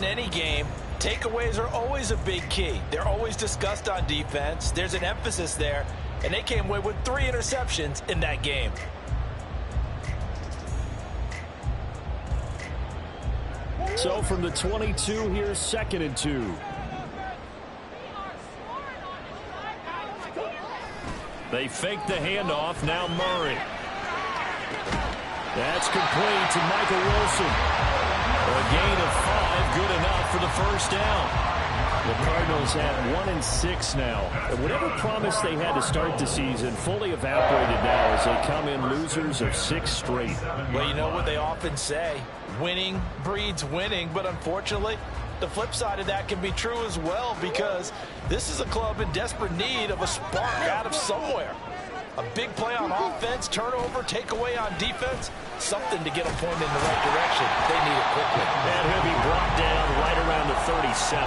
In any game, takeaways are always a big key. They're always discussed on defense. There's an emphasis there, and they came away with 3 interceptions in that game. So from the 22, here's 2nd and 2. They fake the handoff. Now Murray. That's complete to Michael Wilson. A gain of 5, good enough for the first down. The Cardinals have 1 and 6 now. And whatever promise they had to start the season fully evaporated now as they come in losers of 6 straight. Well, you know what they often say, winning breeds winning, but unfortunately, the flip side of that can be true as well, because this is a club in desperate need of a spark out of somewhere. A big play on offense, turnover, takeaway on defense, something to get a point in the right direction. They need it quickly. And he'll be brought down right around the 37.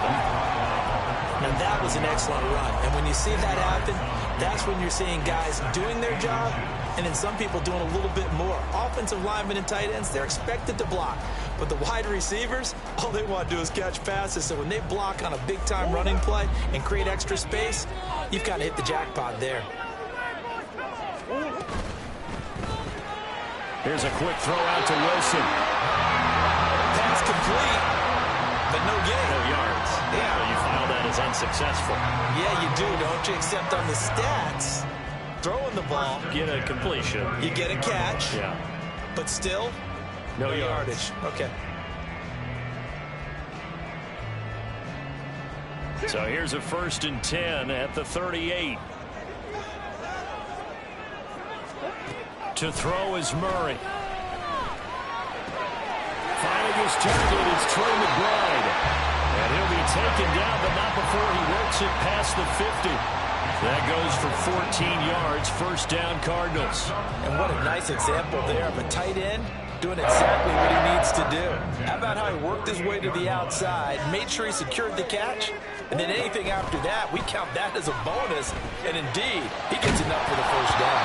Now that was an excellent run. And when you see that happen, that's when you're seeing guys doing their job and then some people doing a little bit more. Offensive linemen and tight ends, they're expected to block. But the wide receivers, all they want to do is catch passes. So when they block on a big-time running play and create extra space, you've kind of hit the jackpot there. Here's a quick throw out to Wilson. Pass complete, but no gain. No yards. Yeah. So you file that as unsuccessful. Yeah, you do, don't you? Except on the stats, throwing the ball, Get a completion. you get a catch, Yeah. but still, No yardage. Okay. So here's a 1st and 10 at the 38. To throw is Murray. Finding his target is Trey McBride. And he'll be taken down, but not before he works it past the 50. That goes for 14 yards, 1st down Cardinals. And what a nice example there of a tight end doing exactly what he needs to do. How about how he worked his way to the outside, made sure he secured the catch, and then anything after that, we count that as a bonus. And indeed, he gets enough for the 1st down.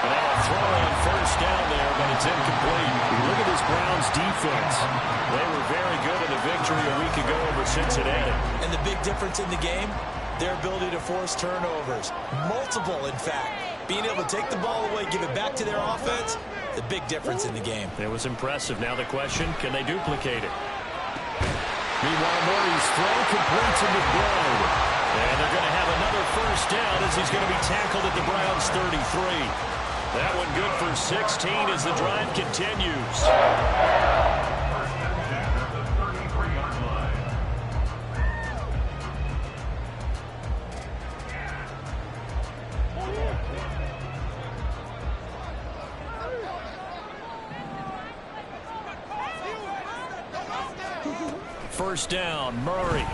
And now a throw on 1st down there, but it's incomplete. Look at this Browns defense. They were very good in the victory a week ago over Cincinnati. And the big difference in the game, their ability to force turnovers. Multiple, in fact. Being able to take the ball away, give it back to their offense, the big difference in the game. It was impressive. Now the question, can they duplicate it? Meanwhile, Murray's throw complete to McBride. And they're going to have another 1st down as he's going to be tackled at the Browns' 33. That one good for 16 as the drive continues. First down, Murray.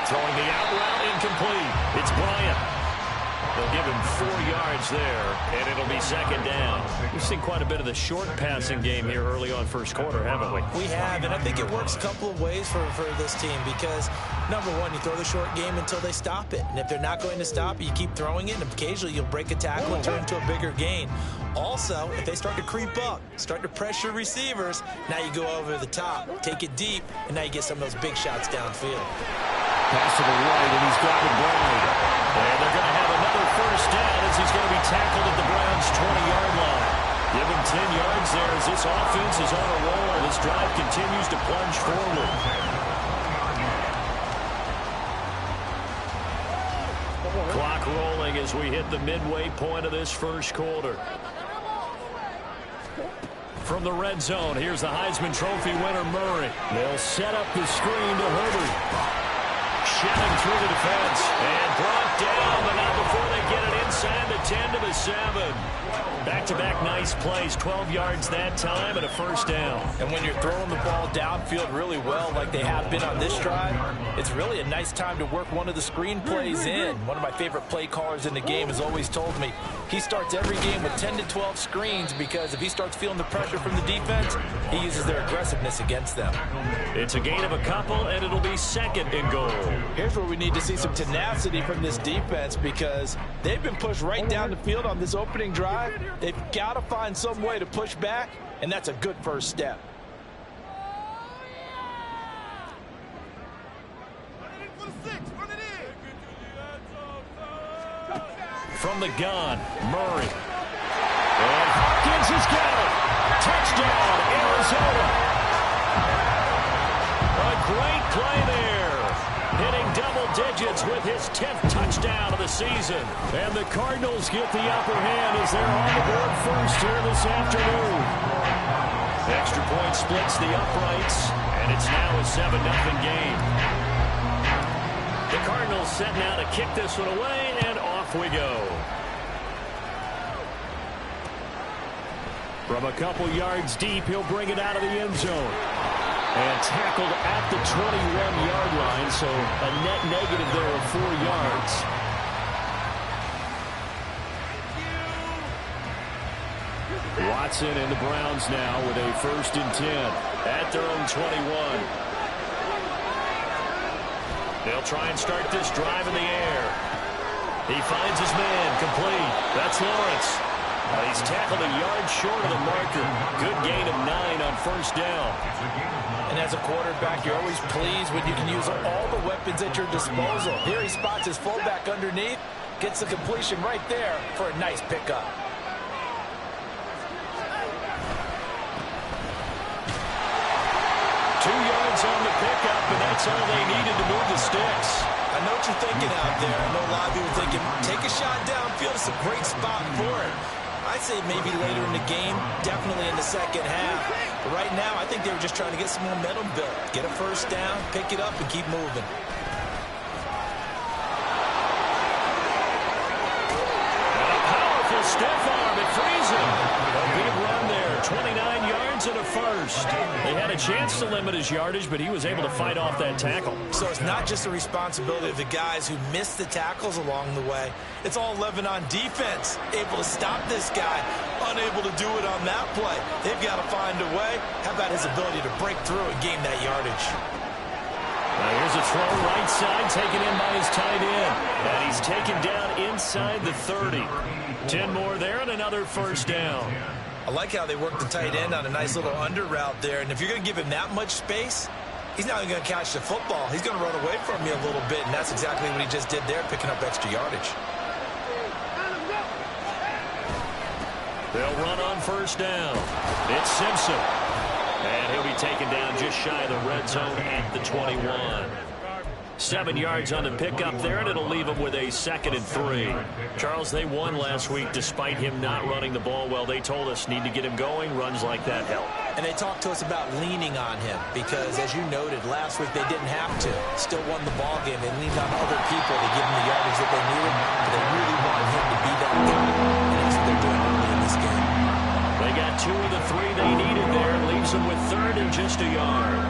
Throwing the out route, incomplete. It's Bryant. They'll give him 4 yards there, and it'll be 2nd down. We've seen quite a bit of the short passing game here early on 1st quarter, haven't we? We have, and I think it works a couple of ways for this team because, number one, you throw the short game until they stop it. And if they're not going to stop it, you keep throwing it, and occasionally you'll break a tackle and turn into a bigger gain. Also, if they start to creep up, start to pressure receivers, now you go over the top, take it deep, and now you get some of those big shots downfield. Pass to the right, and he's got McBride. And they're going to have another 1st down as he's going to be tackled at the Browns' 20-yard line. Give him 10 yards there as this offense is on a roll. This drive continues to plunge forward. Clock rolling as we hit the midway point of this 1st quarter. From the red zone, here's the Heisman Trophy winner, Murray. They'll set up the screen to Herbert. Shelling through the defense and brought down, but not before they get it inside the 10 to the 7. Back-to-back nice plays, 12 yards that time, and a 1st down. And when you're throwing the ball downfield really well like they have been on this drive, it's really a nice time to work one of the screen plays in. One of my favorite play callers in the game has always told me he starts every game with 10 to 12 screens because if he starts feeling the pressure from the defense, he uses their aggressiveness against them. It's a gain of a couple, and it'll be 2nd and goal. Here's where we need to see some tenacity from this defense because they've been pushed right down the field on this opening drive. They've got to find some way to push back, and that's a good 1st step. From the gun, Murray. And Hopkins has got it. Touchdown, Arizona. A great play there. Hitting double digits with his 10th touchdown of the season. And the Cardinals get the upper hand as they're on the board first here this afternoon. Extra point splits the uprights, and it's now a 7-0 game. The Cardinals set now to kick this one away, and off we go. From a couple yards deep, he'll bring it out of the end zone. And tackled at the 21-yard line, so a net negative there of 4 yards. Watson and the Browns now with a 1st and 10 at their own 21. They'll try and start this drive in the air. He finds his man complete. That's Lawrence. He's tackled a yard short of the marker. Good gain of 9 on 1st down. And as a quarterback, you're always pleased when you can use all the weapons at your disposal. Here he spots his fullback underneath, gets the completion right there for a nice pickup. On the pickup, and that's all they needed to move the sticks. I know what you're thinking out there. I know a lot of people thinking, take a shot downfield. It's a great spot for it. I'd say maybe later in the game, definitely in the second half. But right now, I think they were just trying to get some momentum built. Get a 1st down, pick it up, and keep moving. And a powerful stiff arm. It frees him. A big run there. 29 yards and a 1st. They had a chance to limit his yardage, but he was able to fight off that tackle. So it's not just the responsibility of the guys who missed the tackles along the way. It's all 11 on defense. Able to stop this guy. Unable to do it on that play. They've got to find a way. How about his ability to break through and gain that yardage? Now here's a throw right side, taken in by his tight end. And he's taken down inside the 30. 10 more there and another 1st down. I like how they work the tight end on a nice little under route there. And if you're going to give him that much space, he's not even going to catch the football. He's going to run away from you a little bit, and that's exactly what he just did there, picking up extra yardage. They'll run on 1st down. It's Simpson. And he'll be taken down just shy of the red zone at the 21. 7 yards on the pickup there, and it'll leave him with a 2nd and 3. Charles, they won last week despite him not running the ball well. They told us need to get him going. Runs like that help. And they talked to us about leaning on him because, as you noted, last week they didn't have to. Still won the ball game. They leaned on other people to give him the yardage that they needed, but they really wanted him to be that guy. And that's what they're doing early in this game. They got 2 of the 3 they needed there. Leaves them with 3rd and just a yard.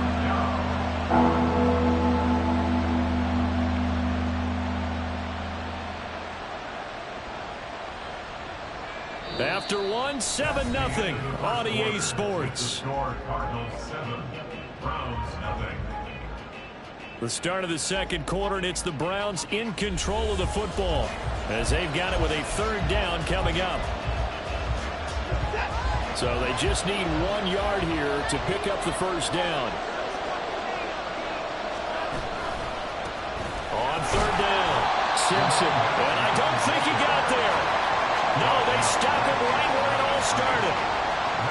After 1, 7-0 on EA Sports. The start of the 2nd quarter, and it's the Browns in control of the football as they've got it with a 3rd down coming up. So they just need 1 yard here to pick up the 1st down. On 3rd down, Simpson. And I don't think he got there. No, they stop him right where it all started.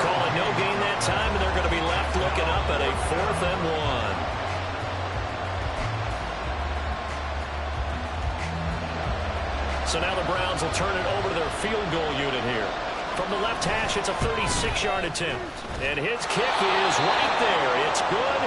Call it no gain that time, and they're going to be left looking up at a 4th and 1. So now the Browns will turn it over to their field goal unit here. From the left hash, it's a 36-yard attempt. And his kick is right there. It's good.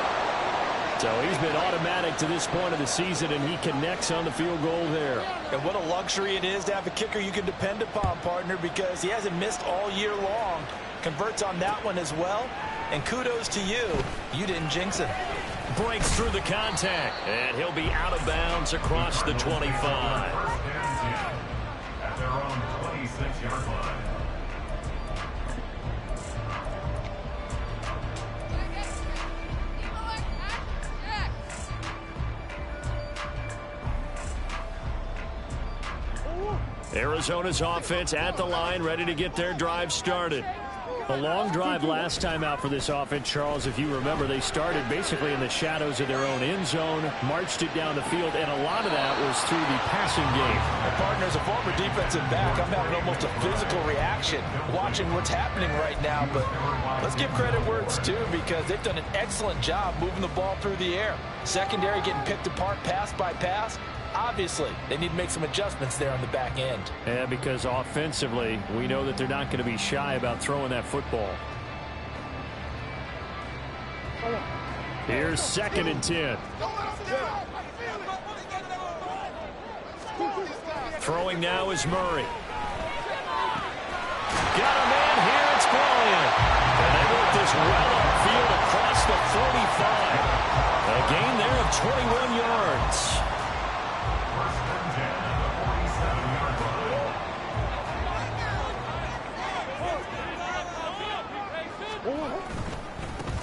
So he's been automatic to this point of the season, and he connects on the field goal there. And what a luxury it is to have a kicker you can depend upon, partner, because he hasn't missed all year long. Converts on that one as well. And kudos to you. You didn't jinx him. Breaks through the contact, and he'll be out of bounds across the 25. At their own 26-yard line. Arizona's offense at the line, ready to get their drive started. A long drive last time out for this offense, Charles. If you remember, they started basically in the shadows of their own end zone, marched it down the field, and a lot of that was through the passing game. My partner, as a former defensive back, I'm having almost a physical reaction watching what's happening right now. But let's give credit where it's due, because they've done an excellent job moving the ball through the air. Secondary getting picked apart pass by pass. Obviously, they need to make some adjustments there on the back end. Yeah, because offensively, we know that they're not going to be shy about throwing that football. Here's 2nd and 10. Throwing now is Murray. Got a man here, it's Bryant. And they work this well upfield across the 45. A gain there of 21 yards.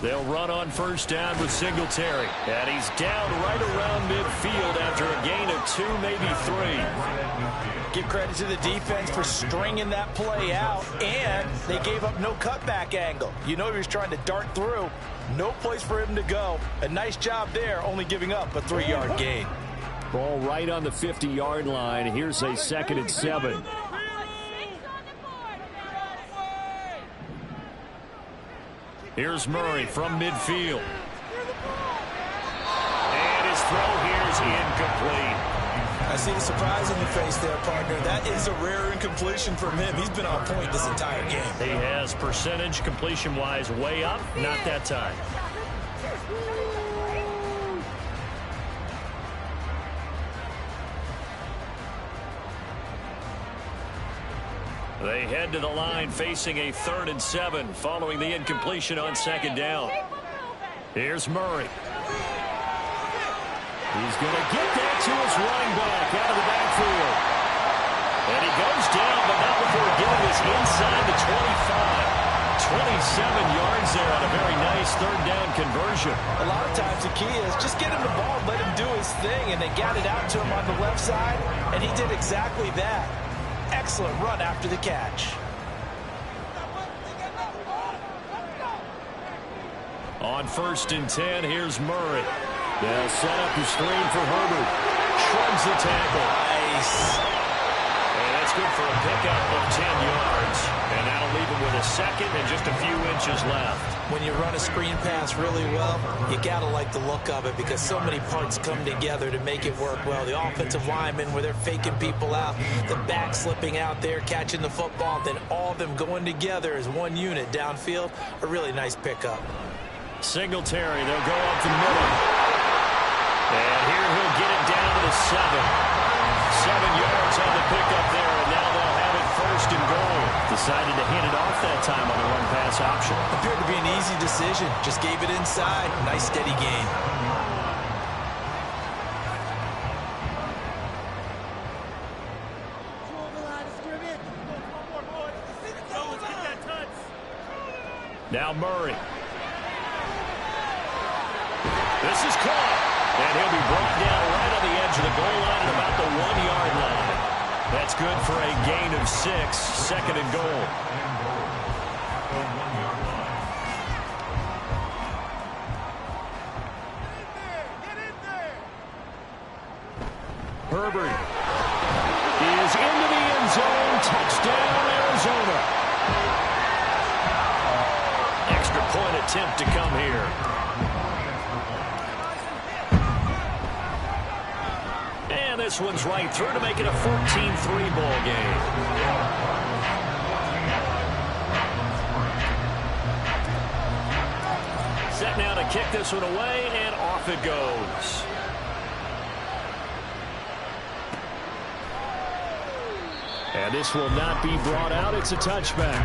They'll run on 1st down with Singletary. And he's down right around midfield after a gain of 2, maybe 3. Give credit to the defense for stringing that play out, and they gave up no cutback angle. You know he was trying to dart through. No place for him to go. A nice job there, only giving up a 3-yard gain. Ball right on the 50-yard line. Here's a 2nd and 7. Here's Murray from midfield. And his throw here is incomplete. I see the surprise in your face there, partner. That is a rare incompletion from him. He's been on point this entire game. He has percentage completion-wise way up. Not that time. They head to the line facing a 3rd and 7 following the incompletion on 2nd down. Here's Murray. He's going to get that to his running back out of the backfield. And he goes down, but not before getting this inside the 25. 27 yards there on a very nice 3rd down conversion. A lot of times the key is just get him the ball, let him do his thing, and they got it out to him on the left side, and he did exactly that. Excellent run after the catch. On 1st and 10, here's Murray. They'll set up the screen for Herbert. Shrugs the tackle. Nice. And that's good for a pickup of 10 yards. And that'll leave him with a 2nd and just a few inches left. When you run a screen pass really well, you got to like the look of it, because so many parts come together to make it work well. The offensive linemen, where they're faking people out, the back slipping out there, catching the football, then all of them going together as one unit downfield. A really nice pickup. Singletary, they'll go up the middle. And here he'll get it down to the 7. 7 yards on the pickup there, and now they'll have it 1st and goal. Decided to hand it off that time on the run-pass option. Appeared to be an easy decision. Just gave it inside. Nice steady gain. Now Murray. This is caught. And he'll be brought down right on the edge of the goal line at about the 1-yard line. That's good for a gain of 6, 2nd and goal. Herbert is into the end zone. Touchdown, Arizona. Extra point attempt to come here. And this one's right through to make it a 14-3 ball game. Set now to kick this one away, and off it goes. And this will not be brought out. It's a touchback.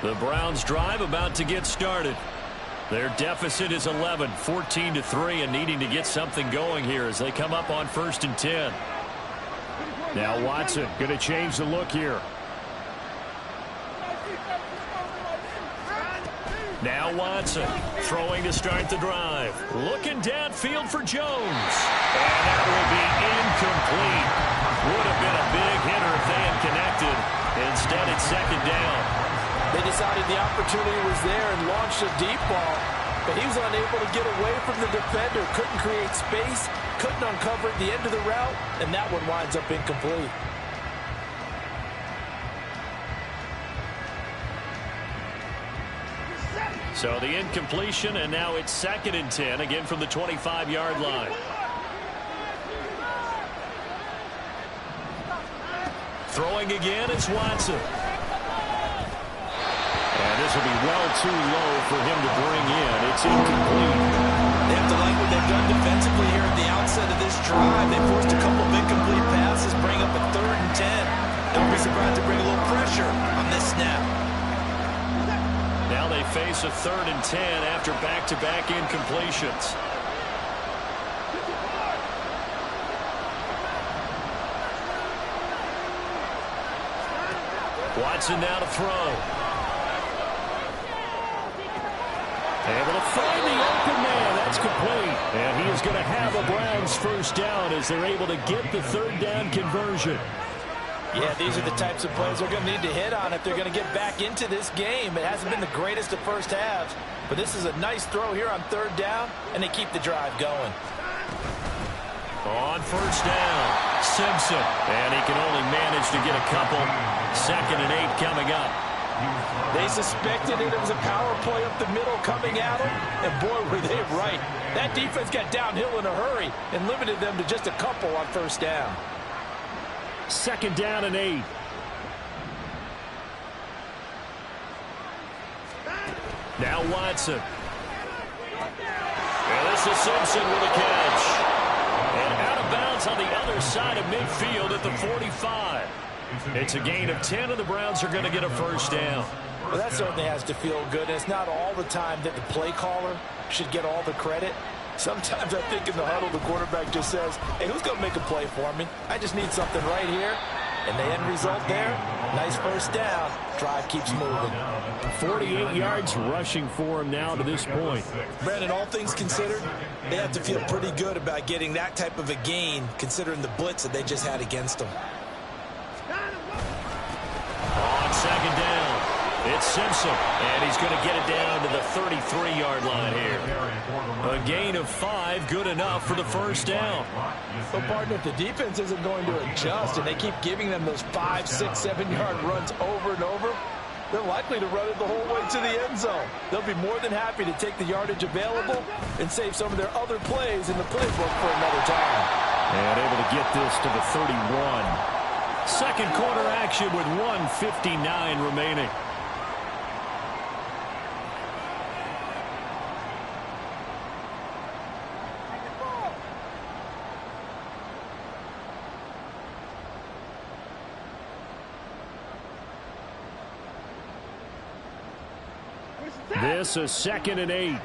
The Browns' drive about to get started. Their deficit is 11, 14-3, and needing to get something going here as they come up on 1st and 10. Now Watson going to change the look here. Now Watson throwing to start the drive. Looking downfield for Jones. And that will be incomplete. Would have been a big hitter if they had connected. Instead, it's second down. They decided the opportunity was there and launched a deep ball, but he was unable to get away from the defender, couldn't create space, couldn't uncover the end of the route, and that one winds up incomplete. So the incompletion, and now it's 2nd and 10, again from the 25-yard line. Throwing again, it's Watson. And this will be well too low for him to bring in. It's incomplete. They have to like what they've done defensively here at the outset of this drive. They forced a couple of incomplete passes, bring up a 3rd and 10. Don't be surprised to bring a little pressure on this snap. Now they face a 3rd and 10 after back-to-back incompletions. Watson now to throw. Able to find the open man. That's complete. And he is going to have a Browns first down as they're able to get the 3rd down conversion. Yeah, these are the types of plays they're going to need to hit on if they're going to get back into this game. It hasn't been the greatest of first halves, but this is a nice throw here on 3rd down, and they keep the drive going. On first down, Simpson. And he can only manage to get a couple. 2nd and 8 coming up. They suspected it was a power play up the middle coming at them, and boy, were they right. That defense got downhill in a hurry and limited them to just a couple on first down. 2nd down and 8. Now Watson. And this is Simpson with a catch. And out of bounds on the other side of midfield at the 45. It's a gain of 10, and the Browns are going to get a first down. Well, that certainly has to feel good. And it's not all the time that the play caller should get all the credit. Sometimes I think in the huddle, the quarterback just says, hey, who's going to make a play for me? I just need something right here. And the end result there, nice first down. Drive keeps moving. 48 yards rushing for him now to this point. Brandon, all things considered, they have to feel pretty good about getting that type of a gain, considering the blitz that they just had against them. On 2nd down, it's Simpson, and he's going to get it down to the 33-yard line here. A gain of 5, good enough for the first down. But, partner, if the defense isn't going to adjust and they keep giving them those 5, 6, 7-yard runs over and over, they're likely to run it the whole way to the end zone. They'll be more than happy to take the yardage available and save some of their other plays in the playbook for another time. And able to get this to the 31. Second quarter action with 1:59 remaining. This is 2nd and 8.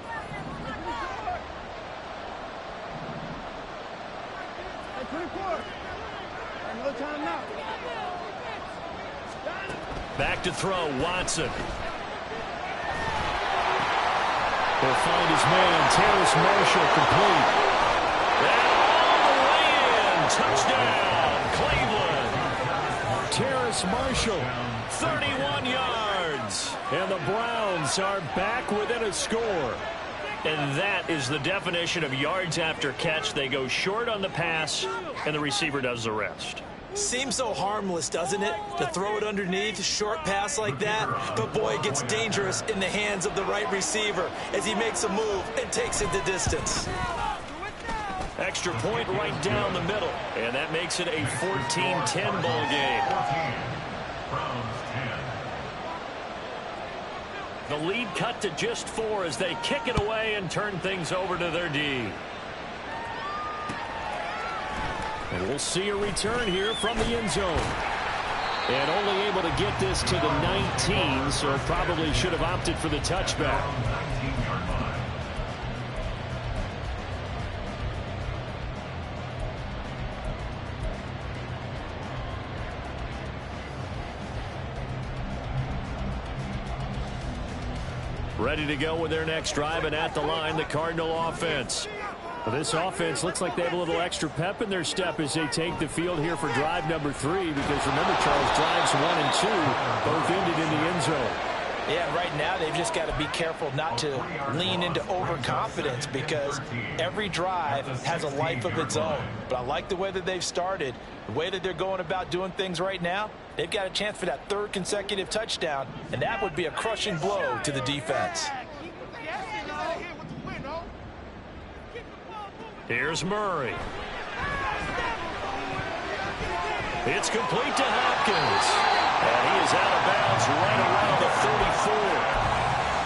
Back to throw, Watson. He'll find his man, Terrace Marshall, complete. And all the way in, touchdown, Cleveland. Terrace Marshall, 31 yards. And the Browns are back within a score. And that is the definition of yards after catch. They go short on the pass, and the receiver does the rest. Seems so harmless, doesn't it, to throw it underneath, short pass like that? But, boy, it gets dangerous in the hands of the right receiver as he makes a move and takes it the distance. Extra point right down the middle, and that makes it a 14-10 ball game. The lead cut to just 4 as they kick it away and turn things over to their D. And we'll see a return here from the end zone. And only able to get this to the 19, so probably should have opted for the touchback. Ready to go with their next drive, and at the line, the Cardinal offense. Well, this offense looks like they have a little extra pep in their step as they take the field here for drive number 3, because remember, Charles, drives 1 and 2 both ended in the end zone. Yeah, right now they've just got to be careful not to lean into overconfidence, because every drive has a life of its own. But I like the way that they've started, the way that they're going about doing things right now. They've got a chance for that 3rd consecutive touchdown, and that would be a crushing blow to the defense. Here's Murray. It's complete to Hopkins. And he is out of bounds right around the 34.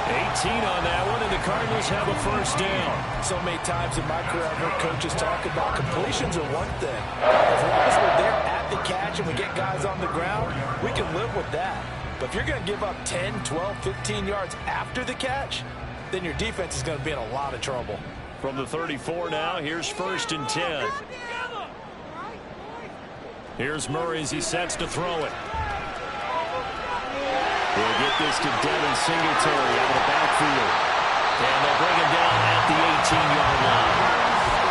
18 on that one, and the Cardinals have a first down. So many times in my career, I've heard coaches talk about completions are one thing. As long as we're there at the catch and we get guys on the ground, we can live with that. But if you're going to give up 10, 12, 15 yards after the catch, then your defense is going to be in a lot of trouble. From the 34 now, here's 1st and 10. Here's Murray as he sets to throw it. We'll get this to Devin Singletary out of the backfield. And they'll bring him down at the 18-yard line.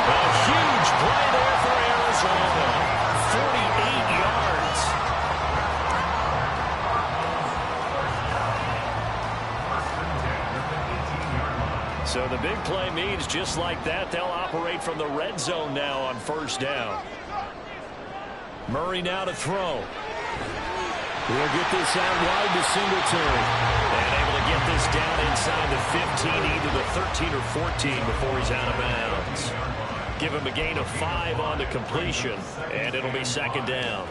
A huge play there for Arizona. 48 yards. So the big play means just like that, they'll operate from the red zone now on 1st down. Murray now to throw. We'll get this out wide to Singletary. And able to get this down inside the 15, either the 13 or 14 before he's out of bounds. Give him a gain of 5 on the completion, and it'll be 2nd down.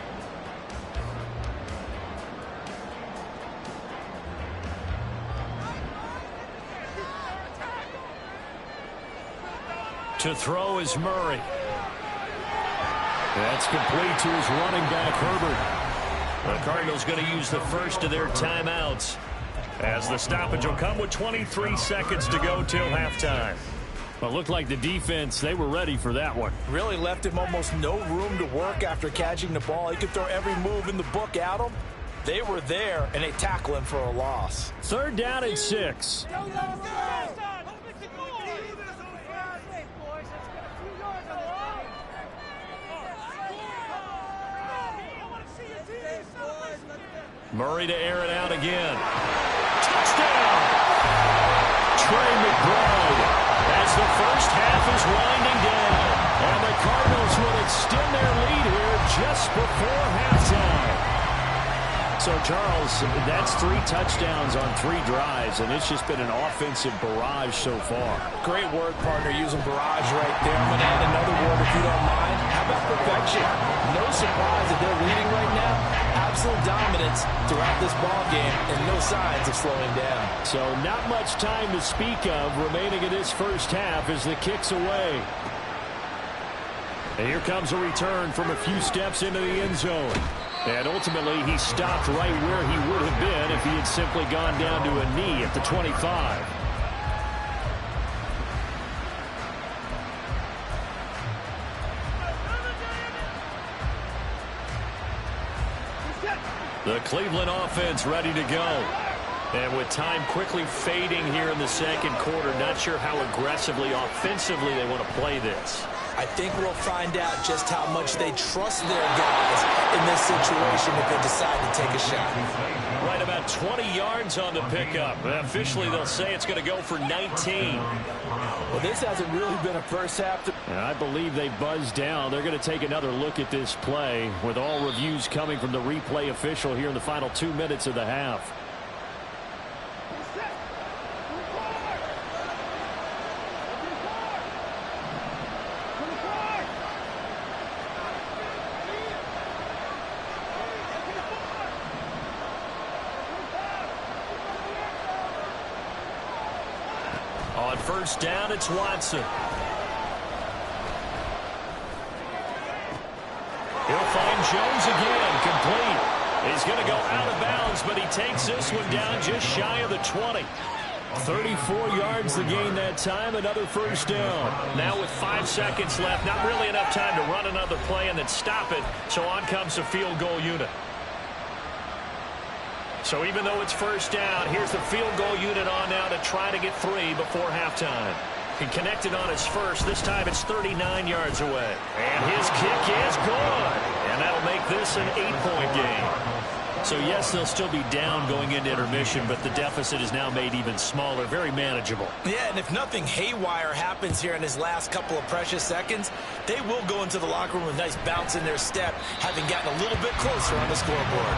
To throw is Murray. That's complete to his running back, Herbert. The Cardinals going to use the first of their timeouts, as the stoppage will come with 23 seconds to go till halftime. Well, it looked like the defense, they were ready for that one. Really left him almost no room to work after catching the ball. He could throw every move in the book at him. They were there, and they tackle him for a loss. 3rd down and 6. Murray to air it out again. Touchdown! Trey McBride as the first half is winding down. And the Cardinals will extend their lead here just before halftime. So, Charles, that's 3 touchdowns on 3 drives, and it's just been an offensive barrage so far. Great word, partner, using barrage right there. I'm going to add another word, if you don't mind. How about perfection? No surprise that they're leading right now. Absolute dominance throughout this ball game, and no signs of slowing down. So not much time to speak of remaining in this first half as the kick's away. And here comes a return from a few steps into the end zone. And ultimately, he stopped right where he would have been if he had simply gone down to a knee at the 25. The Cleveland offense ready to go. And with time quickly fading here in the 2nd quarter, not sure how aggressively, offensively they want to play this. I think we'll find out just how much they trust their guys in this situation if they decide to take a shot. Right about 20 yards on the pickup. Officially, they'll say it's going to go for 19. Well, this hasn't really been a first half. And I believe they buzzed down. They're going to take another look at this play, with all reviews coming from the replay official here in the final 2 minutes of the half. On 1st down, it's Watson. He'll find Jones again, complete. He's going to go out of bounds, but he takes this one down just shy of the 20. 34 yards the gain that time, another 1st down. Now with 5 seconds left, not really enough time to run another play and then stop it, so on comes the field goal unit. So even though it's first down, here's the field goal unit on now to try to get 3 before halftime. He connected on his first. This time it's 39 yards away. And his kick is good. And that'll make this an 8-point game. So, yes, they'll still be down going into intermission, but the deficit is now made even smaller, very manageable. Yeah, and if nothing haywire happens here in his last couple of precious seconds, they will go into the locker room with a nice bounce in their step, having gotten a little bit closer on the scoreboard.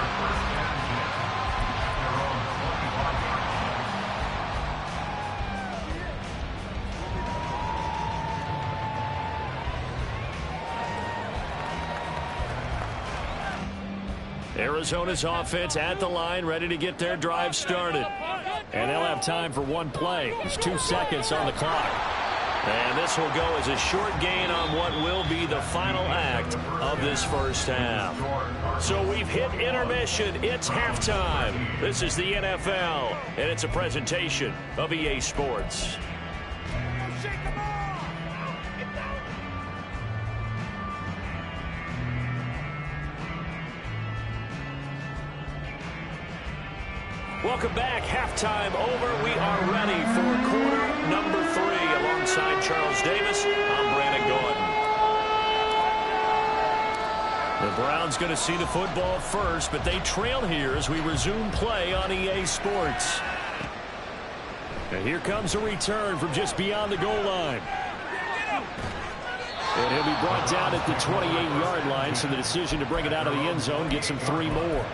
Arizona's offense at the line, ready to get their drive started. And they'll have time for one play. There's 2 seconds on the clock. And this will go as a short gain on what will be the final act of this first half. So we've hit intermission. It's halftime. This is the NFL, and it's a presentation of EA Sports. Welcome back. Halftime over. We are ready for quarter number 3. Alongside Charles Davis, I'm Brandon Gordon. The Browns going to see the football first, but they trail here as we resume play on EA Sports. And here comes a return from just beyond the goal line. And he'll be brought down at the 28-yard line, so the decision to bring it out of the end zone gets him 3 more.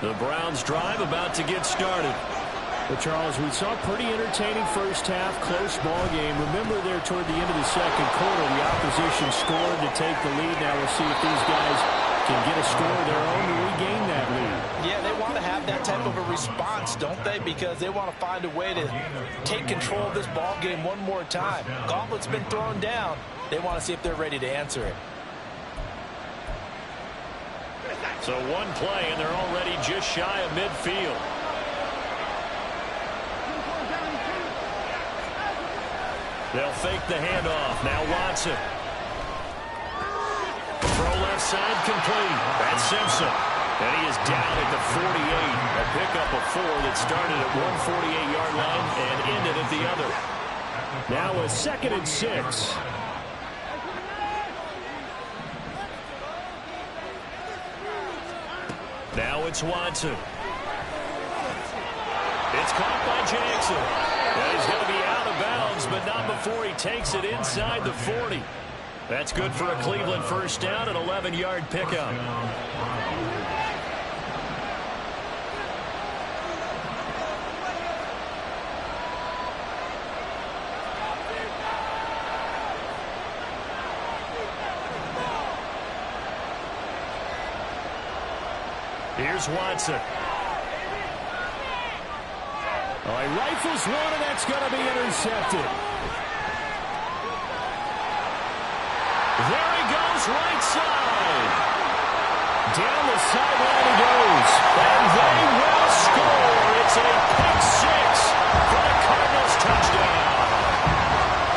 The Browns drive about to get started. Well, Charles, we saw a pretty entertaining first half, close ball game. Remember there toward the end of the second quarter, the opposition scored to take the lead. Now we'll see if these guys can get a score of their own to regain that lead. Yeah, they want to have that type of a response, don't they? Because they want to find a way to take control of this ball game one more time. Gauntlet's been thrown down. They want to see if they're ready to answer it. So one play, and they're already just shy of midfield. They'll fake the handoff. Now Watson. Throw left side complete. That's Simpson. And he is down at the 48. A pickup of 4 that started at 148-yard line and ended at the other. Now a 2nd and 6. Now it's Watson. It's caught by Jackson. And he's going to be out of bounds, but not before he takes it inside the 40. That's good for a Cleveland first down, an 11-yard pickup. Here's Watson. Oh, he rifles one, and that's going to be intercepted. There he goes, right side. Down the sideline he goes. And they will score. It's a pick 6 for the Cardinals touchdown.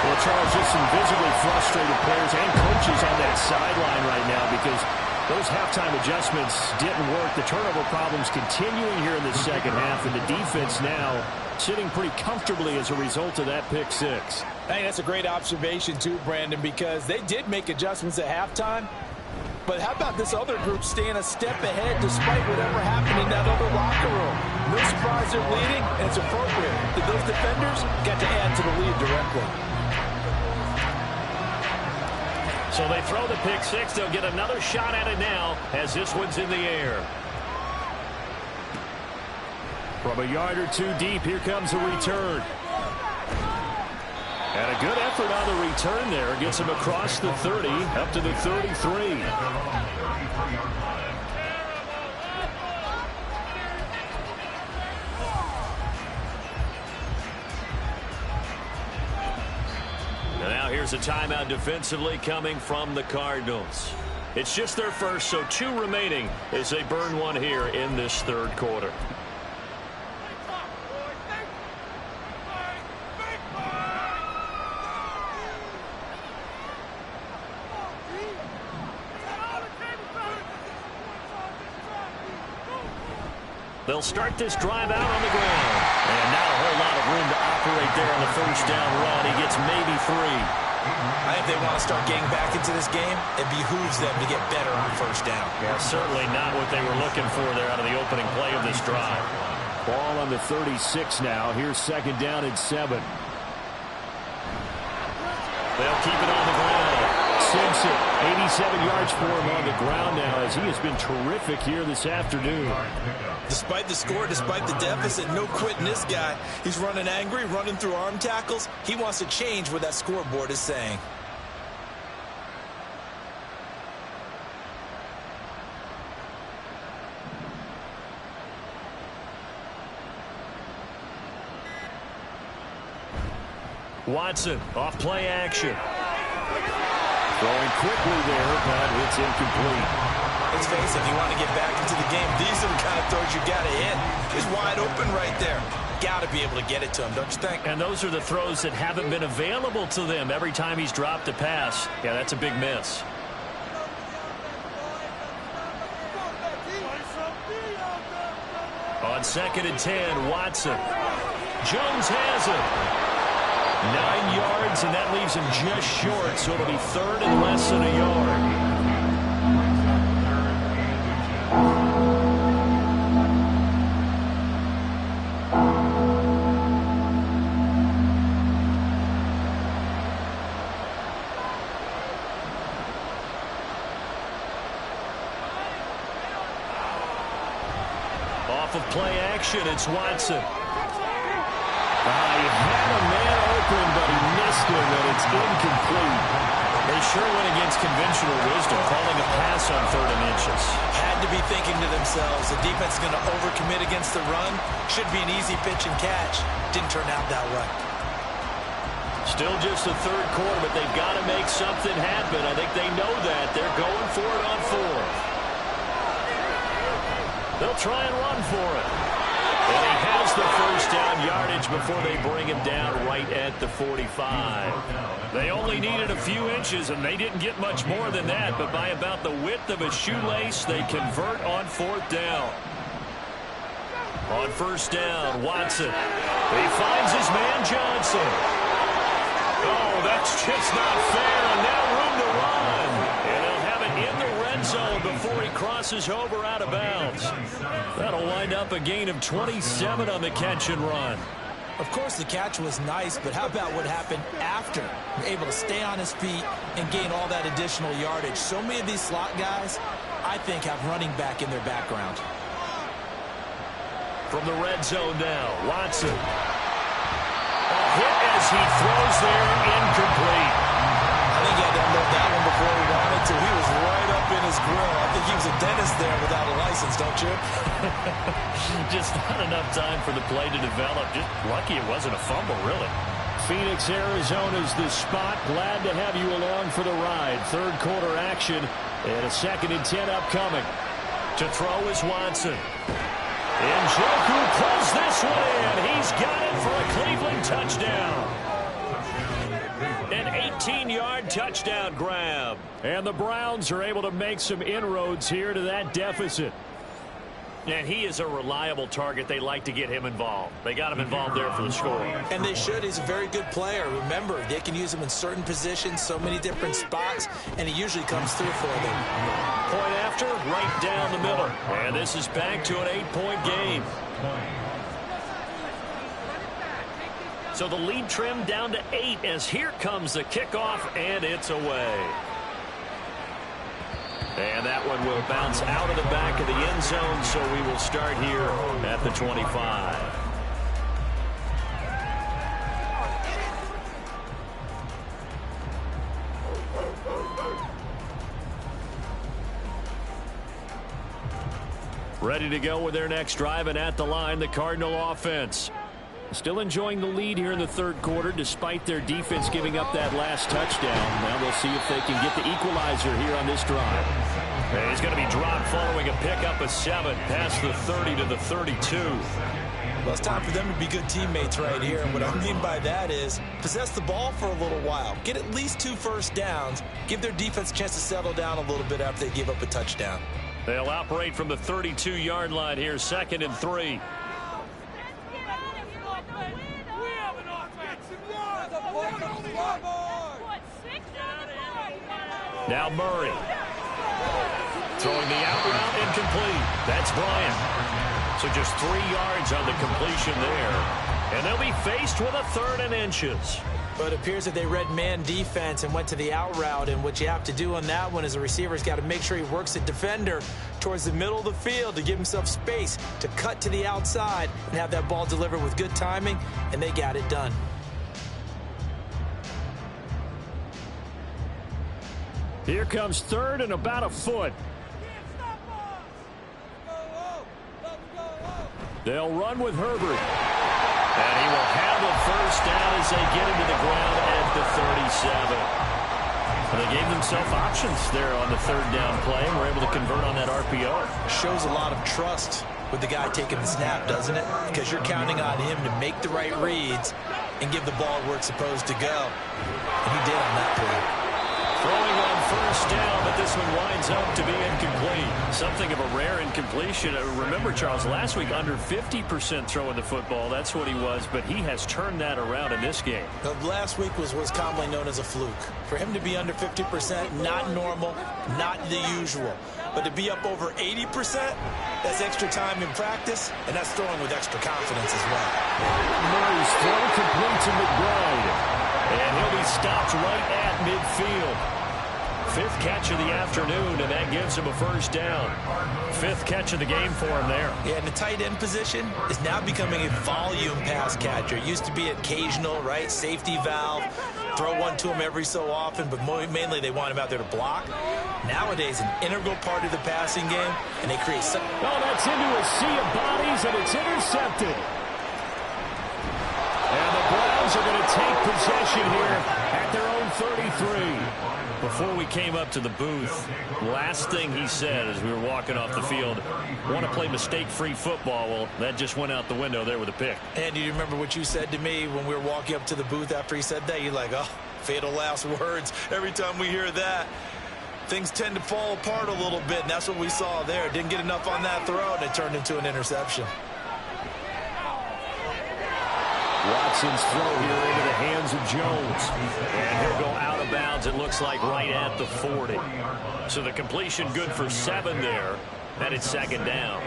Well, Charles, just some visibly frustrated players and coaches on that sideline right now because those halftime adjustments didn't work. The turnover problems continuing here in the second half, and the defense now sitting pretty comfortably as a result of that pick 6. I think that's a great observation too, Brandon, because they did make adjustments at halftime. But how about this other group staying a step ahead despite whatever happened in that other locker room? No surprise they're leading, and it's appropriate that those defenders got to add to the lead directly. So they throw the pick 6. They'll get another shot at it now as this one's in the air. From a yard or 2 deep, here comes a return. And a good effort on the return there. Gets him across the 30, up to the 33. And now here's a timeout defensively coming from the Cardinals. It's just their first, so 2 remaining as they burn one here in this third quarter. They'll start this drive out on the ground. And not a whole lot of room to operate there on the first down run. He gets maybe 3. I think they want to start getting back into this game. It behooves them to get better on first down. Yeah, certainly not what they were looking for there out of the opening play of this drive. Ball on the 36 now. Here's second down and 7. They'll keep it on the ground. Simpson, 87 yards for him on the ground now as he has been terrific here this afternoon. Despite the score, despite the deficit, no quitting this guy. He's running angry, running through arm tackles. He wants to change what that scoreboard is saying. Watson, off play action. Throwing quickly there, but it's incomplete. Let's face it, if you want to get back into the game, these are the kind of throws you got to hit. He's wide open right there. Got to be able to get it to him, don't you think? And those are the throws that haven't been available to them every time he's dropped a pass. Yeah, that's a big miss. On 2nd and 10, Watson. Jones has it. 9 yards, and that leaves him just short, so it'll be 3rd and less than a yard. Off of play action, it's Watson. He had a man open, but he missed him, and it's incomplete. They sure went against conventional wisdom, calling a pass on 3rd and inches. Had to be thinking to themselves, the defense is going to overcommit against the run. Should be an easy pitch and catch. Didn't turn out that way. Still just the 3rd quarter, but they've got to make something happen. I think they know that. They're going for it on 4th. They'll try and run for it. And he has the first down yardage before they bring him down right at the 45. They only needed a few inches, and they didn't get much more than that. But by about the width of a shoelace, they convert on 4th down. On 1st down, Watson. He finds his man Johnson. Oh, that's just not fair, and now room to run. And they'll have it in the red zone before he crosses over out of bounds. That'll wind up a gain of 27 on the catch and run. Of course, the catch was nice, but how about what happened after? Able to stay on his feet and gain all that additional yardage. So many of these slot guys, I think, have running back in their background. From the red zone now, Watson. A hit as he throws there, incomplete. I think he had to unload that one before he wanted to. He was right up in his grill. I think he was a dentist there without a license, don't you? Just not enough time for the play to develop. Just lucky it wasn't a fumble, really. Phoenix, Arizona's the spot. Glad to have you along for the ride. 3rd quarter action and a 2nd and 10 upcoming. To throw is Watson. Njoku pulls this one in. He's got it for a Cleveland touchdown. An 18-yard touchdown grab. And the Browns are able to make some inroads here to that deficit. And he is a reliable target. They like to get him involved. They got him involved there for the score. And they should. He's a very good player. Remember, they can use him in certain positions, so many different spots, and he usually comes through for them. Point after, right down the middle. And this is back to an 8-point game. So the lead trimmed down to 8 as here comes the kickoff, and it's away. And that one will bounce out of the back of the end zone, so we will start here at the 25. Ready to go with their next drive, and at the line, the Cardinal offense. Still enjoying the lead here in the 3rd quarter, despite their defense giving up that last touchdown. Now they'll see if they can get the equalizer here on this drive. And he's going to be dropped following a pickup of 7 past the 30 to the 32. Well, it's time for them to be good teammates right here. And what I mean by that is possess the ball for a little while. Get at least 2 first downs. Give their defense a chance to settle down a little bit after they give up a touchdown. They'll operate from the 32-yard line here, 2nd and 3. Now Murray. Throwing the out route incomplete. That's Bryant. So just 3 yards on the completion there. And they'll be faced with a 3rd and inches. But it appears that they read man defense and went to the out route. And what you have to do on that one is the receiver's got to make sure he works the defender towards the middle of the field to give himself space to cut to the outside and have that ball delivered with good timing. And they got it done. Here comes 3rd and about a foot. They'll run with Herbert. And he will have a 1st down as they get him to the ground at the 37. And they gave themselves options there on the 3rd down play and were able to convert on that RPO. Shows a lot of trust with the guy taking the snap, doesn't it? Because you're counting on him to make the right reads and give the ball where it's supposed to go. And he did on that play. Throwing on 1st down, but this one winds up to be incomplete. Something of a rare incompletion. Remember, Charles, last week under 50% throwing the football. That's what he was, but he has turned that around in this game. Last week was commonly known as a fluke. For him to be under 50%, not normal, not the usual. But to be up over 80%, that's extra time in practice, and that's throwing with extra confidence as well. Murray's throw complete to McBride. And he'll be stopped right at midfield. 5th catch of the afternoon, and that gives him a 1st down. 5th catch of the game for him there. Yeah, and the tight end position is now becoming a volume pass catcher. It used to be occasional, right? Safety valve. Throw one to him every so often, but mainly they want him out there to block. Nowadays, an integral part of the passing game, and they create some... Oh, that's into a sea of bodies, and it's intercepted. And the Browns are going to take possession here at their own 33. Before we came up to the booth, last thing he said as we were walking off the field, want to play mistake-free football. Well, that just went out the window there with a pick. And do you remember what you said to me when we were walking up to the booth after he said that? You're like, oh, fatal last words. Every time we hear that, things tend to fall apart a little bit, and that's what we saw there. Didn't get enough on that throw, and it turned into an interception. Watson's throw here into the hands of Jones. And he'll go out of bounds, it looks like, right at the 40. So the completion good for 7 there. And it's 2nd down.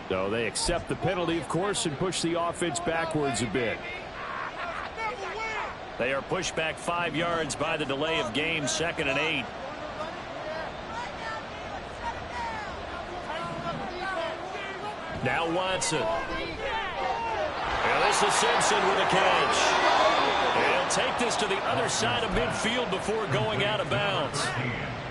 So they accept the penalty, of course, and push the offense backwards a bit. They are pushed back 5 yards by the delay of game, 2nd and 8. Now Watson. And this is Simpson with a catch. And he'll take this to the other side of midfield before going out of bounds.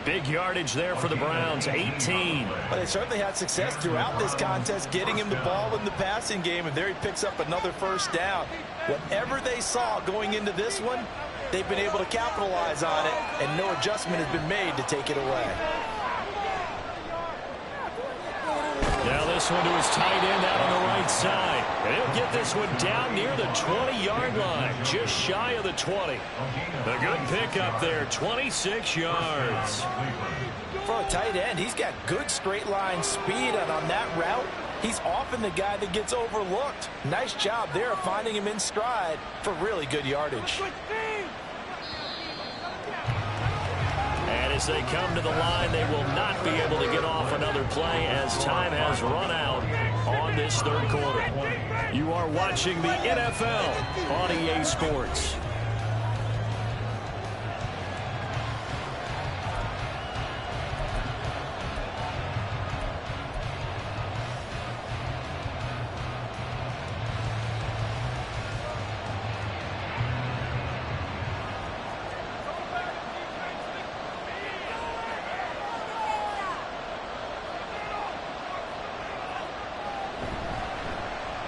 Big yardage there for the Browns, 18. But they certainly had success throughout this contest, getting him the ball in the passing game, and there he picks up another 1st down. Whatever they saw going into this one, they've been able to capitalize on it, and no adjustment has been made to take it away. Now this one to his tight end out on the right side. And he'll get this one down near the 20-yard line, just shy of the 20. A good pickup there, 26 yards. For a tight end, he's got good straight line speed, and on that route, he's often the guy that gets overlooked. Nice job there of finding him in stride for really good yardage. And as they come to the line, they will not be able to get off another play as time has run out on this 3rd quarter. You are watching the NFL on EA Sports.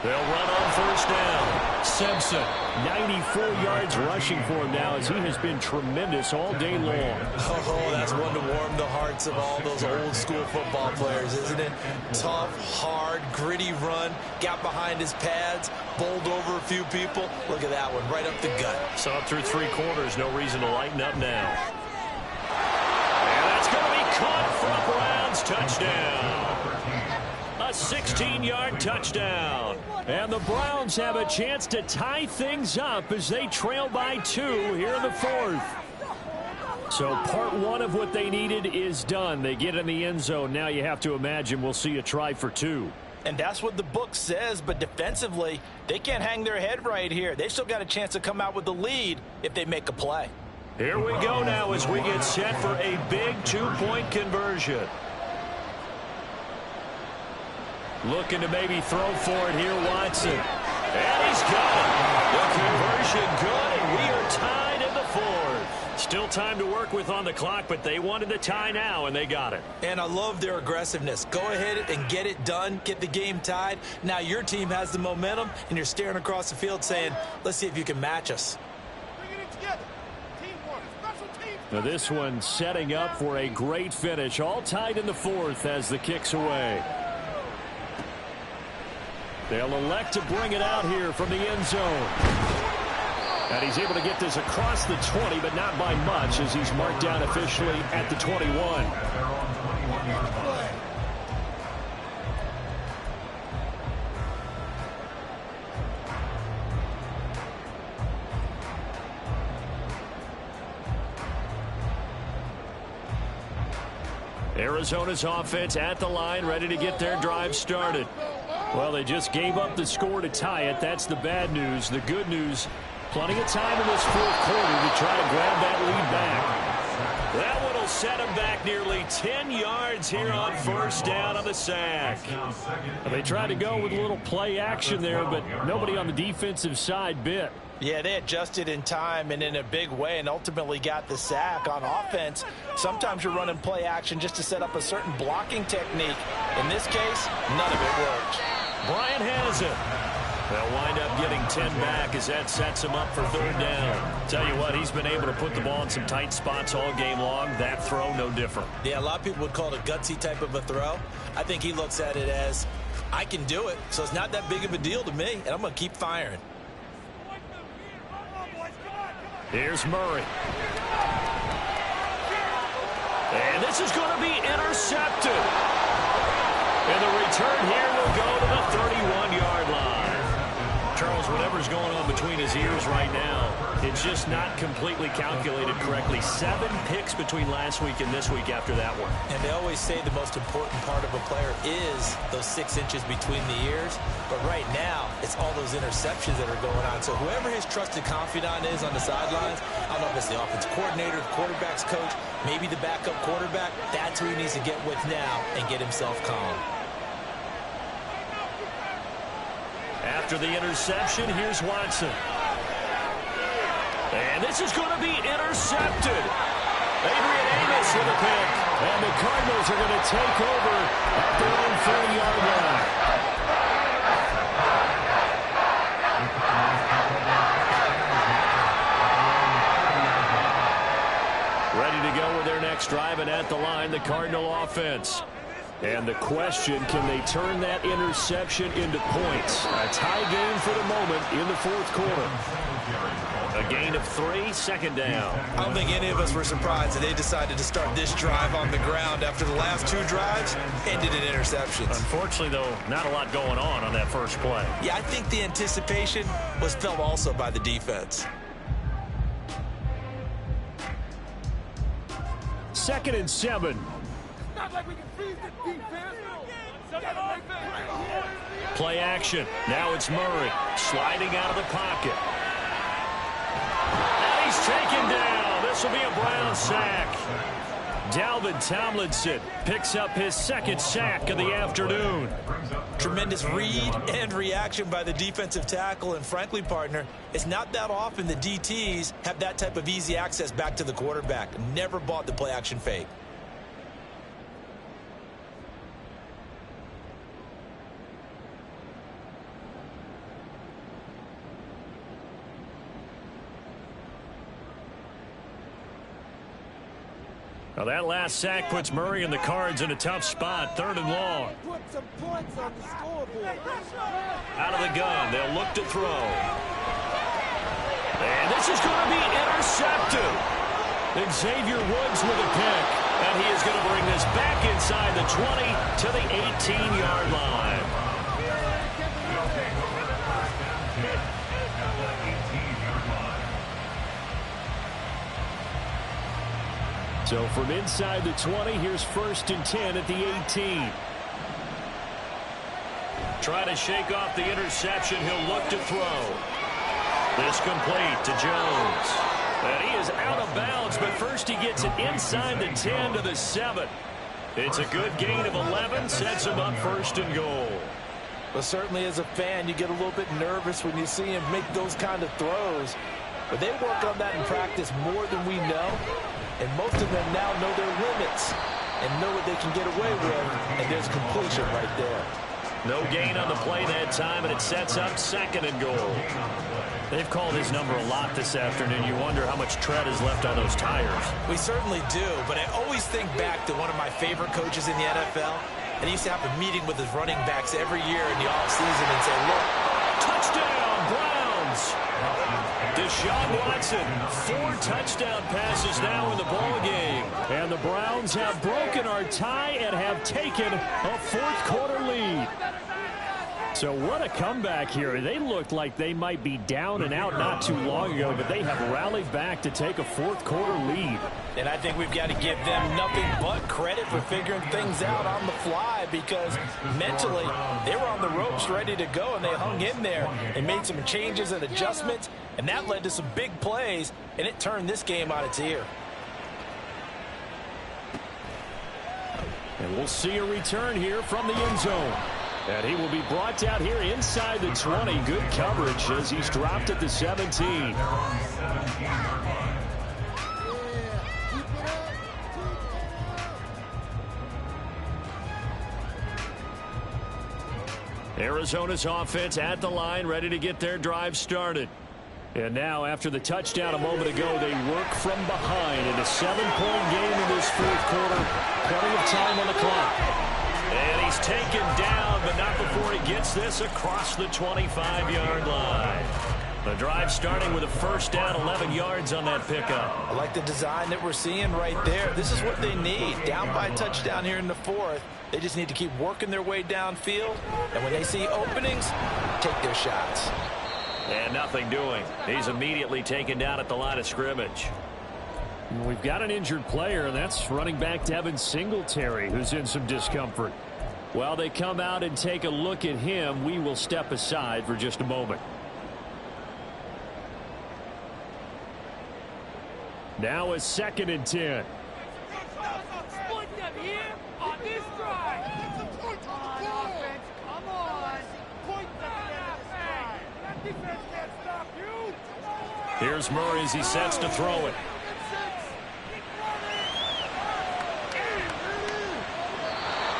They'll run on 1st down. Simpson. 94 yards rushing for him now as he has been tremendous all day long. Oh, that's one to warm the hearts of all those old school football players, isn't it? Tough, hard, gritty run, got behind his pads, bowled over a few people. Look at that one, right up the gut. So up through 3 quarters, no reason to lighten up now. And that's going to be caught for a Browns touchdown. A 16-yard touchdown. And the Browns have a chance to tie things up as they trail by 2 here in the 4th. So part 1 of what they needed is done. They get in the end zone. Now you have to imagine we'll see a try for 2. And that's what the book says, but defensively, they can't hang their head right here. They still got a chance to come out with the lead if they make a play. Here we go now as we get set for a big 2-point conversion. Looking to maybe throw for it here, Watson. And he's got it. The conversion good, and we are tied in the 4th. Still time to work with on the clock, but they wanted the tie now, and they got it. And I love their aggressiveness. Go ahead and get it done, get the game tied. Now your team has the momentum, and you're staring across the field saying, let's see if you can match us. Now this one setting up for a great finish. All tied in the 4th as the kick's away. They'll elect to bring it out here from the end zone. And he's able to get this across the 20, but not by much as he's marked down officially at the 21. Arizona's offense at the line, ready to get their drive started. Well, they just gave up the score to tie it. That's the bad news. The good news, plenty of time in this 4th quarter to try to grab that lead back. That one will set him back nearly 10 yards here on 1st down on the sack. They tried to go with a little play action there, but nobody on the defensive side bit. Yeah, they adjusted in time and in a big way and ultimately got the sack on offense. Sometimes you're running play action just to set up a certain blocking technique. In this case, none of it worked. Bryant has it. They'll wind up getting 10 back as that sets him up for 3rd down. Tell you what, he's been able to put the ball in some tight spots all game long. That throw, no different. Yeah, a lot of people would call it a gutsy type of a throw. I think he looks at it as, I can do it, so it's not that big of a deal to me, and I'm going to keep firing. Here's Murray. And this is going to be intercepted. And the return here will go to the 31-yard line. Charles, whatever's going on between his ears right now, it's just not completely calculated correctly. 7 picks between last week and this week after that one. And they always say the most important part of a player is those 6 inches between the ears. But right now, it's all those interceptions that are going on. So whoever his trusted confidant is on the sidelines, I don't know if it's the offensive coordinator, the quarterback's coach, maybe the backup quarterback, that's who he needs to get with now and get himself calm. After the interception, here's Watson. And this is going to be intercepted. Adrian Amos with a pick. And the Cardinals are going to take over at their own 40-yard line. Ready to go with their next drive, and at the line, the Cardinal offense. And the question, can they turn that interception into points? A tie game for the moment in the 4th quarter. A gain of 3, 2nd down. I don't think any of us were surprised that they decided to start this drive on the ground after the last 2 drives ended in interceptions. Unfortunately, though, not a lot going on that first play. Yeah, I think the anticipation was felt also by the defense. 2nd and 7. Play action. Now it's Murray sliding out of the pocket. And he's taken down. This will be a Brown sack. Dalvin Tomlinson picks up his 2nd sack of the afternoon. Tremendous read and reaction by the defensive tackle. And frankly, partner, it's not that often the DTs have that type of easy access back to the quarterback. Never bought the play action fake. Now that last sack puts Murray and the Cards in a tough spot. 3rd and long. Out of the gun. They'll look to throw. And this is going to be intercepted. Xavier Woods with a pick. And he is going to bring this back inside the 20 to the 18-yard line. So from inside the 20, here's 1st and 10 at the 18. Try to shake off the interception. He'll look to throw. This complete to Jones. And he is out of bounds, but first he gets it inside the 10 to the 7. It's a good gain of 11, sets him up 1st and goal. Well, certainly as a fan, you get a little bit nervous when you see him make those kind of throws. But they work on that in practice more than we know. And most of them now know their limits and know what they can get away with. And there's completion right there. No gain on the play that time, and it sets up 2nd and goal. They've called his number a lot this afternoon. You wonder how much tread is left on those tires. We certainly do, but I always think back to one of my favorite coaches in the NFL. And he used to have a meeting with his running backs every year in the offseason and say, look, touchdown, Browns! Deshaun Watson, 4 touchdown passes now in the ball game. And the Browns have broken our tie and have taken a 4th quarter lead. So what a comeback here. They looked like they might be down and out not too long ago, but they have rallied back to take a 4th quarter lead. And I think we've got to give them nothing but credit for figuring things out on the fly, because mentally they were on the ropes ready to go, and they hung in there and made some changes and adjustments, and that led to some big plays, and it turned this game on its ear. And we'll see a return here from the end zone. And he will be brought down here inside the 20. Good coverage as he's dropped at the 17. Arizona's offense at the line, ready to get their drive started. And now, after the touchdown a moment ago, they work from behind in a 7-point game in this 4th quarter. Plenty of time on the clock. And he's taken down, but not before he gets this across the 25-yard line. The drive starting with a 1st down, 11 yards on that pickup. I like the design that we're seeing right there. This is what they need. Down by a touchdown here in the 4th. They just need to keep working their way downfield. And when they see openings, take their shots. And nothing doing. He's immediately taken down at the line of scrimmage. We've got an injured player, and that's running back Devin Singletary, who's in some discomfort. While they come out and take a look at him, we will step aside for just a moment. Now a 2nd and 10. Split them here on this drive. Come on, offense. Come on. Point them. That defense can't stop you. Here's Murray as he sets to throw it.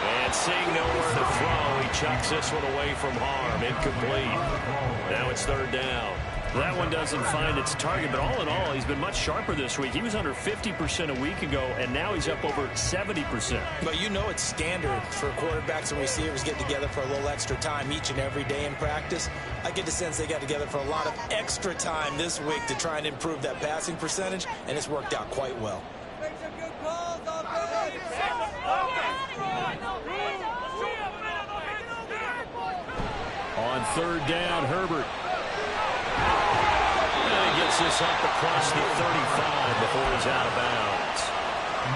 And seeing nowhere to throw, he chucks this one away from harm. Incomplete. Now it's 3rd down. That one doesn't find its target, but all in all, he's been much sharper this week. He was under 50% a week ago, and now he's up over 70%. But you know it's standard for quarterbacks and receivers get together for a little extra time each and every day in practice. I get the sense they got together for a lot of extra time this week to try and improve that passing percentage, and it's worked out quite well. Make some good calls, offense. On 3rd down, Herbert. And he gets this up across the 35 before he's out of bounds.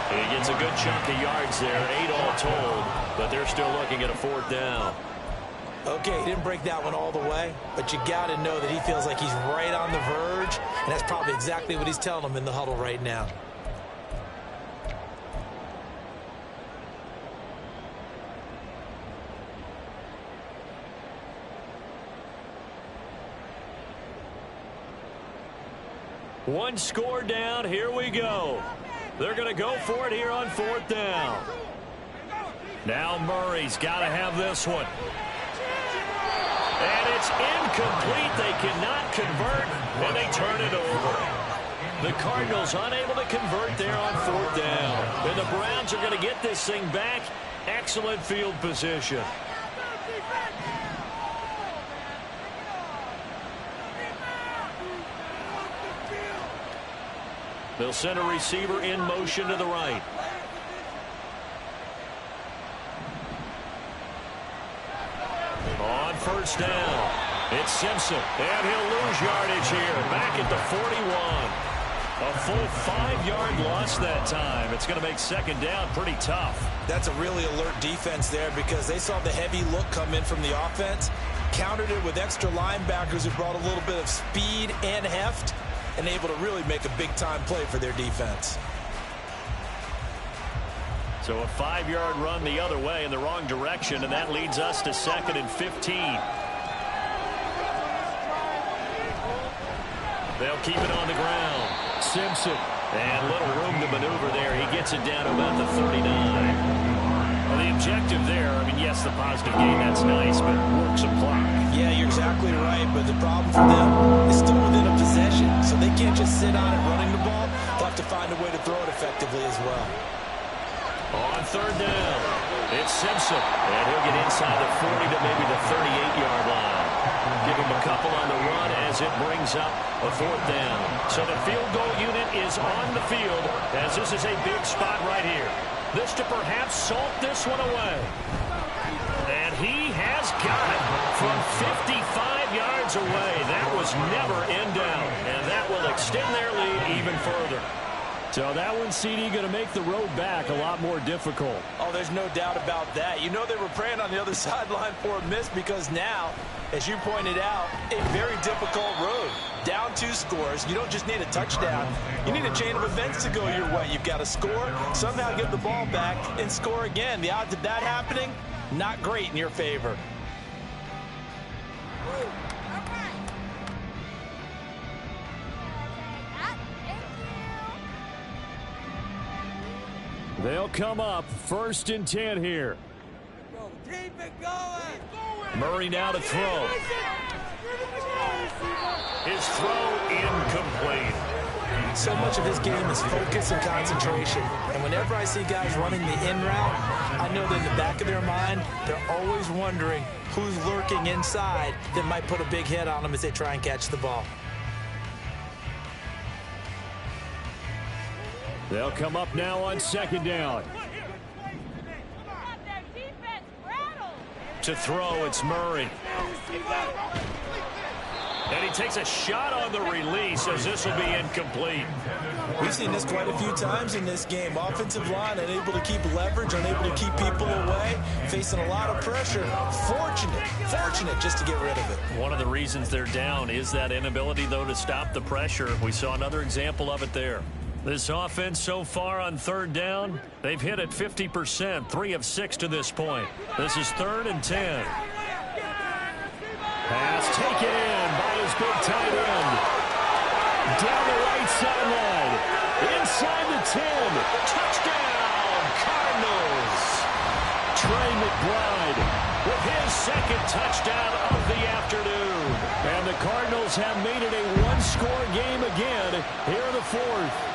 He gets a good chunk of yards there, 8 all told, but they're still looking at a 4th down. Okay, he didn't break that one all the way, but you got to know that he feels like he's right on the verge, and that's probably exactly what he's telling them in the huddle right now. One score down. Here we go. They're going to go for it here on 4th down. Now Murray's got to have this one. And it's incomplete. They cannot convert, and they turn it over. The Cardinals unable to convert there on 4th down. And the Browns are going to get this thing back. Excellent field position. They'll send a receiver in motion to the right. On first down, it's Simpson. And he'll lose yardage here. Back at the 41. A full 5-yard loss that time. It's going to make second down pretty tough. That's a really alert defense there because they saw the heavy look come in from the offense, countered it with extra linebackers who brought a little bit of speed and heft, and able to really make a big-time play for their defense. So a 5-yard run the other way in the wrong direction, and that leads us to 2nd and 15. They'll keep it on the ground. Simpson. And little room to maneuver there. He gets it down to about the 39. Well, the objective there, I mean, yes, the positive gain, that's nice, but work some clock. Yeah, you're exactly right, but the problem for them is still within a possession, so they can't just sit on it running the ball. They'll have to find a way to throw it effectively as well. On third down, it's Simpson. And he'll get inside the 40 to maybe the 38-yard line. Give him a couple on the run as it brings up a 4th down. So the field goal unit is on the field as this is a big spot right here. This to perhaps salt this one away. And he has got it from 55 yards away. That was never in doubt. And that will extend their lead even further. So that one, CD, going to make the road back a lot more difficult. Oh, there's no doubt about that. You know they were praying on the other sideline for a miss because now, as you pointed out, a very difficult road. Down 2 scores. You don't just need a touchdown. You need a chain of events to go your way. You've got to score, somehow get the ball back, and score again. The odds of that happening, not great in your favor. They'll come up 1st and 10 here. Keep it going. Murray now to throw. His throw incomplete. So much of this game is focus and concentration. And whenever I see guys running the in route, I know that in the back of their mind, they're always wondering who's lurking inside that might put a big hit on them as they try and catch the ball. They'll come up now on 2nd down. To throw, it's Murray. And he takes a shot on the release as this will be incomplete. We've seen this quite a few times in this game. Offensive line unable to keep leverage, unable to keep people away, facing a lot of pressure. Fortunate just to get rid of it. One of the reasons they're down is that inability, though, to stop the pressure. We saw another example of it there. This offense so far on 3rd down, they've hit it 50%, 3 of 6 to this point. This is 3rd and 10. Pass taken in by his big tight end. Down the right sideline. Inside the 10. Touchdown, Cardinals. Trey McBride with his 2nd touchdown of the afternoon. And the Cardinals have made it a 1-score game again here in the 4th.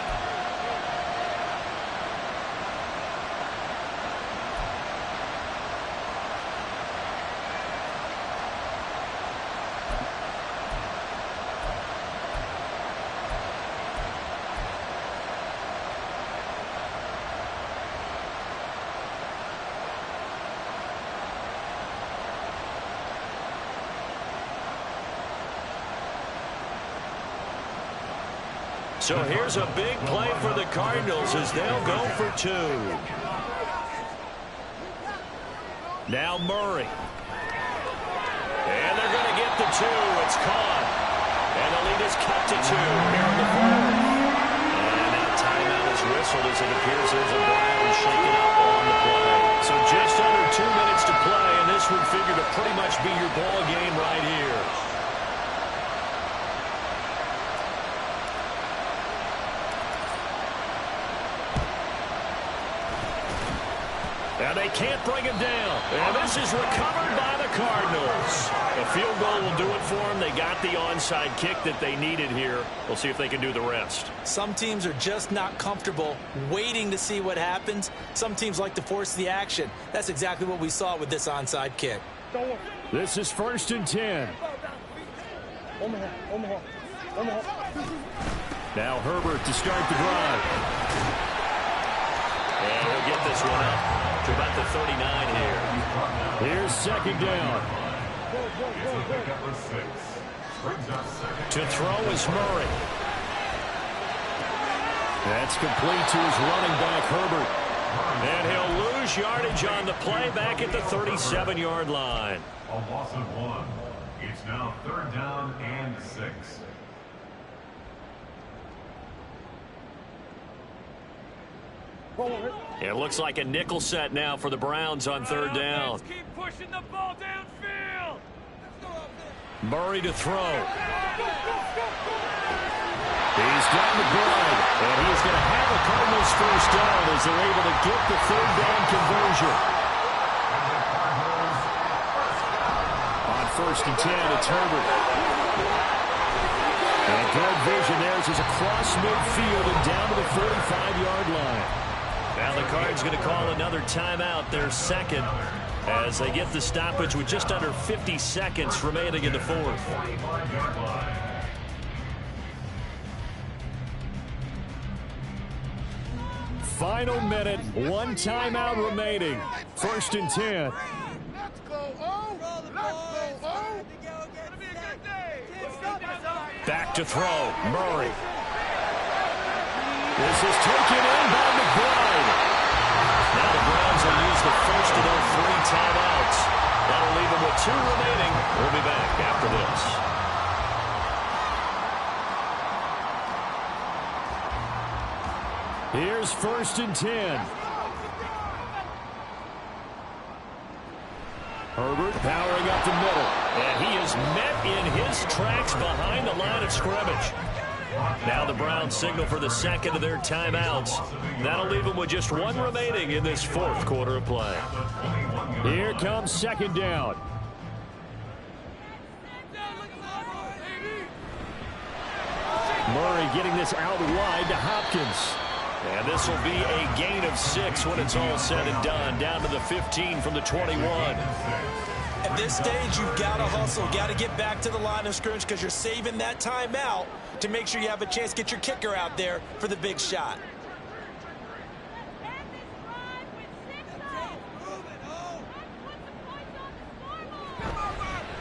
So here's a big play for the Cardinals as they'll go for 2. Now Murray. And they're going to get the 2. It's caught. And the lead is cut to 2 here in the 4th. And now timeout is whistled as it appears there's a Brown shaken up on the play. So just under 2 minutes to play, and this would figure to pretty much be your ball game right here. And they can't bring him down. And this is recovered by the Cardinals. A field goal will do it for them. They got the onside kick that they needed here. We'll see if they can do the rest. Some teams are just not comfortable waiting to see what happens. Some teams like to force the action. That's exactly what we saw with this onside kick. This is 1st and 10. Now Herbert to start the drive. And he'll get this one up to about the 39 here. Here's 2nd down. To throw is Murray. That's complete to his running back, Herbert. And he'll lose yardage on the play back at the 37-yard line. A loss of 1. It's now 3rd down and 6. It looks like a nickel set now for the Browns on 3rd down. Keep pushing the ball downfield. Murray to throw. He's down the ground, and he's going to have a Cardinals 1st down as they're able to get the 3rd down conversion. On 1st and 10, it's Herbert. And good vision there as he's across midfield and down to the 45-yard line. Now the Cards going to call another timeout, their 2nd, as they get the stoppage with just under 50 seconds remaining in the 4th. Final minute, 1 timeout remaining. 1st and 10. Let's go, O. Let's go, O. Back to throw, Murray. This is taken in by McBride. Now the Browns will use the first of their 3 timeouts. That'll leave them with 2 remaining. We'll be back after this. Here's 1st and 10. Herbert powering up the middle. And he is met in his tracks behind the line of scrimmage. Now the Browns signal for the 2nd of their timeouts. That'll leave them with just 1 remaining in this 4th quarter of play. Here comes 2nd down. Murray getting this out wide to Hopkins. And this will be a gain of 6 when it's all said and done. Down to the 15 from the 21. At this stage, you've got to hustle. Got to get back to the line of scrimmage because you're saving that timeout to make sure you have a chance to get your kicker out there for the big shot.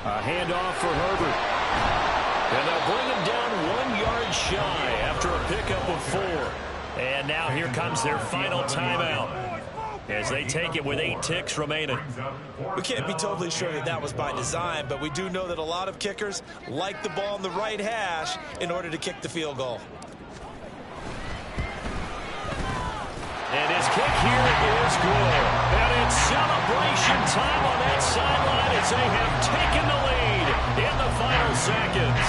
A handoff for Herbert. And they'll bring him down 1 yard shy after a pickup of 4. And now here comes their final timeout as they take it with 8 ticks remaining. We can't be totally sure that that was by design, but we do know that a lot of kickers like the ball in the right hash in order to kick the field goal. And his kick here is good. And it's celebration time on that sideline as they have taken the lead in the final seconds.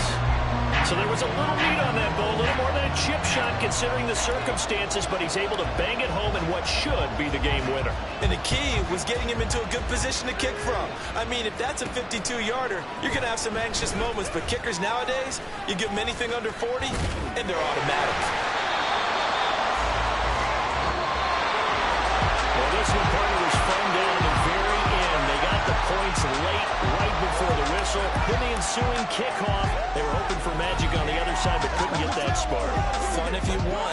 So there was a little lead on that ball, a little more than a chip shot considering the circumstances, but he's able to bang it home in what should be the game winner. And the key was getting him into a good position to kick from. I mean, if that's a 52-yarder, you're going to have some anxious moments, but kickers nowadays, you give them anything under 40, and they're automatic. Well, this one, partner, was fun down in the very end. They got the points late, right before the whistle. Then the ensuing kickoff, they were hoping for magic on the other side, but couldn't get that spark. Fun if you want.